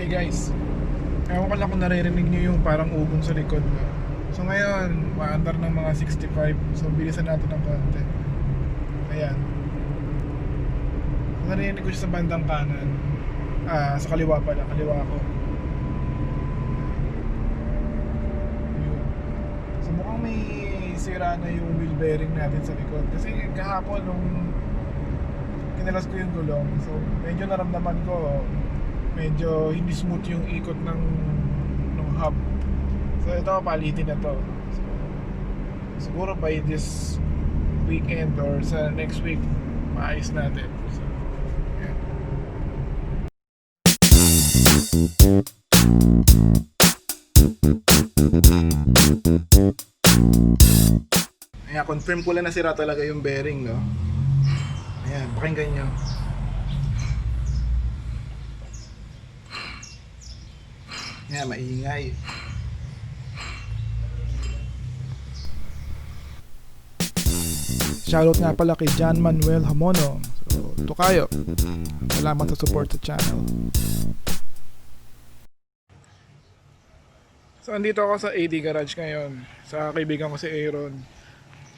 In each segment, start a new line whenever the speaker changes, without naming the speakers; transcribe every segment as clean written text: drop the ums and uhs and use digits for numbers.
Hey guys, ewan ko lang kung naririnig nyo yung parang ugong sa likod mo. So ngayon, maandar ng mga 65. So bilisan natin ng konti. Ayan. So, narinig ko siya sa bandang kanan. Sa kaliwa pala, kaliwa ko. Yun. So mukhang may sira na yung wheel bearing natin sa likod. Kasi kahapon nung kinalas ko yung gulong, so medyo naramdaman ko medyo hindi smooth yung ikot ng hub. So ito, palitin na to. So, siguro by this weekend or sa next week maayos natin. So, yeah. Ayan, confirm ko lang na sira talaga yung bearing, no? Ayan, pakinggan nyo. Ayan, maingay. Shoutout nga pala kay John Manuel Hamono. So, kayo. Salamat sa support sa channel. So, andito ako sa AD Garage ngayon. Sa kaibigan ko si Aaron.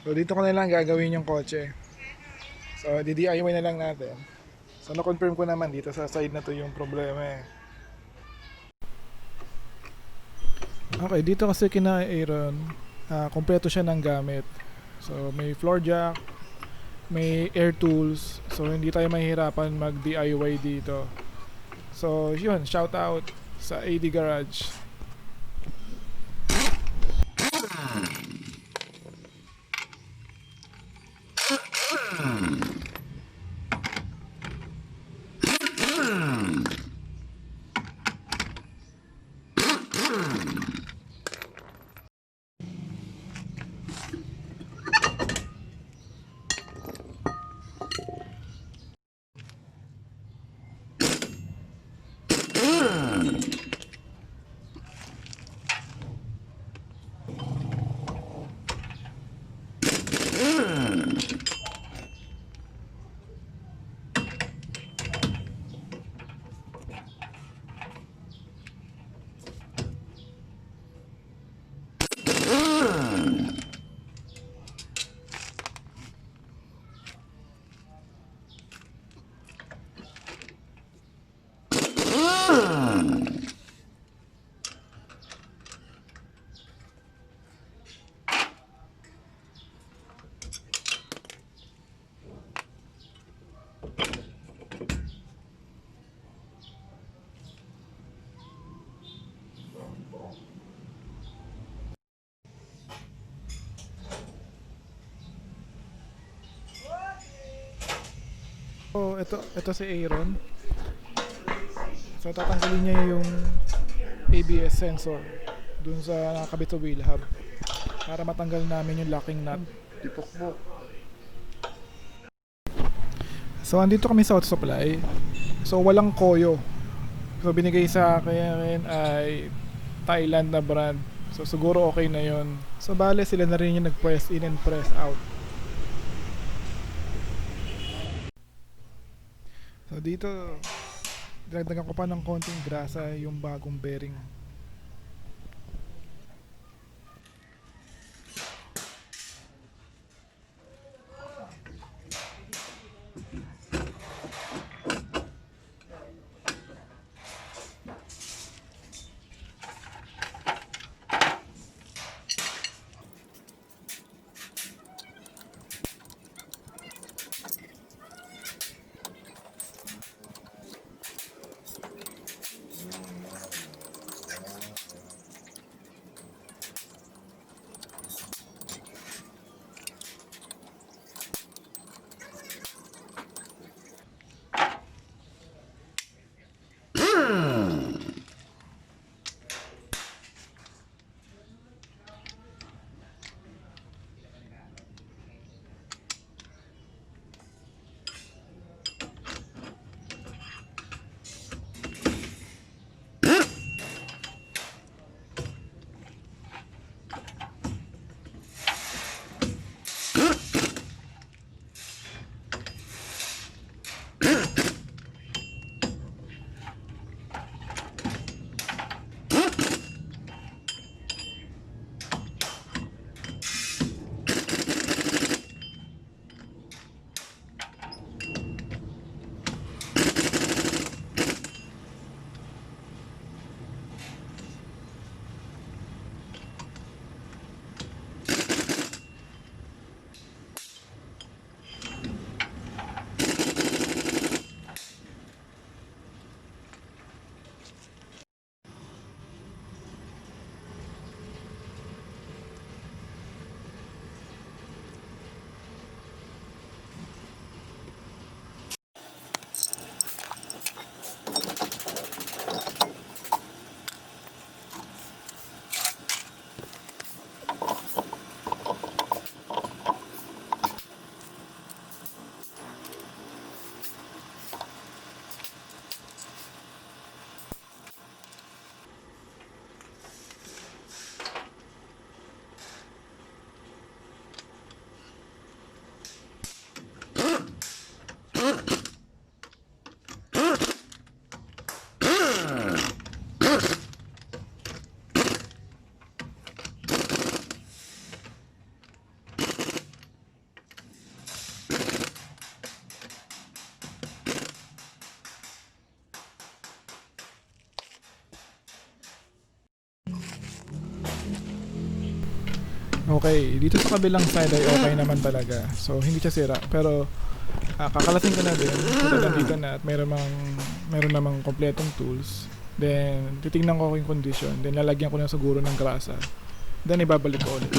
So, dito ko na lang gagawin yung kotse. So, DIY na lang natin. So, na-confirm ko naman dito sa side na to yung problema eh. Okay, dito kasi kina Aaron, kompleto siya ng gamit. So may floor jack, may air tools. So hindi tayo mahihirapan mag DIY dito. So yun, shout out sa AD Garage. So ito si Aaron. So tatanggalin niya yung ABS sensor dun sa nakakabit sa wheel hub para matanggal namin yung locking nut. Tipokbok. So andito kami sa auto supply. So walang koyo. So binigay sa akin ay Thailand na brand. So siguro okay na yon. So Bale sila na rin yung nag-press in and press out. So dito dinagdagan ko pa ng konting grasa yung bagong bearing. Okay, dito sa kabilang side ay okay naman talaga. So hindi siya sira, pero kakalasin ko na din. So nandito na at meron namang kompletong tools. Then titingnan ko yung condition. Then lalagyan ko na siguro ng grasa. Then ibabalik ko ulit.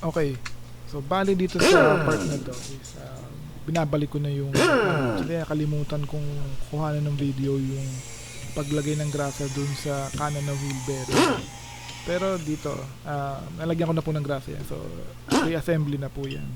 Okay. So bali dito sa part na to is binabalik ko na yung actually nakalimutan kong kuhanan ng video yung paglagay ng grasa dun sa kanan ng wheel bearing. Pero dito nalagyan ko na po ng grasa yan. So reassembly na po yan.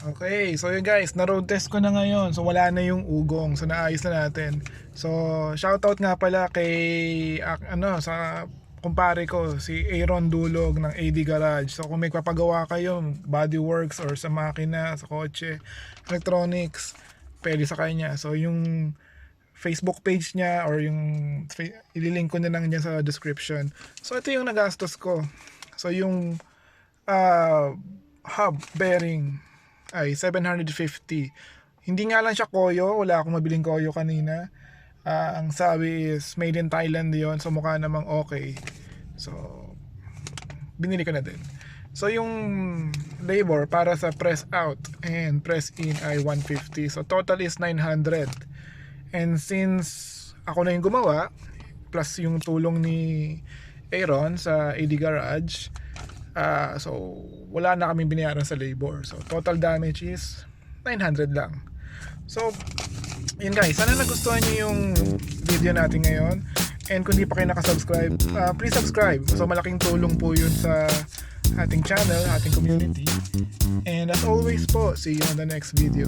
Okay, so yun guys, na-road test ko na ngayon. So wala na yung ugong. So naayos na natin. So shoutout nga pala kay sa kumpare ko, si Aaron Dulog ng AD Garage. So kung may papagawa kayo, bodyworks or sa makina, sa kotse, electronics, pwede sa kanya. So yung Facebook page niya or yung ililink ko na lang niya sa description. So ito yung nagastos ko. So yung hub bearing ay 750. Hindi nga lang siya koyo, wala akong mabiling koyo kanina. Ang sabi is made in Thailand yon, so mukha namang okay. So binili ko na din. So yung labor para sa press out and press in ay 150. So total is 900. And since ako na yung gumawa plus yung tulong ni Aaron sa AD Garage, so wala na kaming binayaran sa labor. So total damage is 900 lang. So yun guys, sana nagustuhan nyo yung video natin ngayon. And kung di pa kayo nakasubscribe, please subscribe. So malaking tulong po yun sa ating channel, ating community. And as always po, see you on the next video.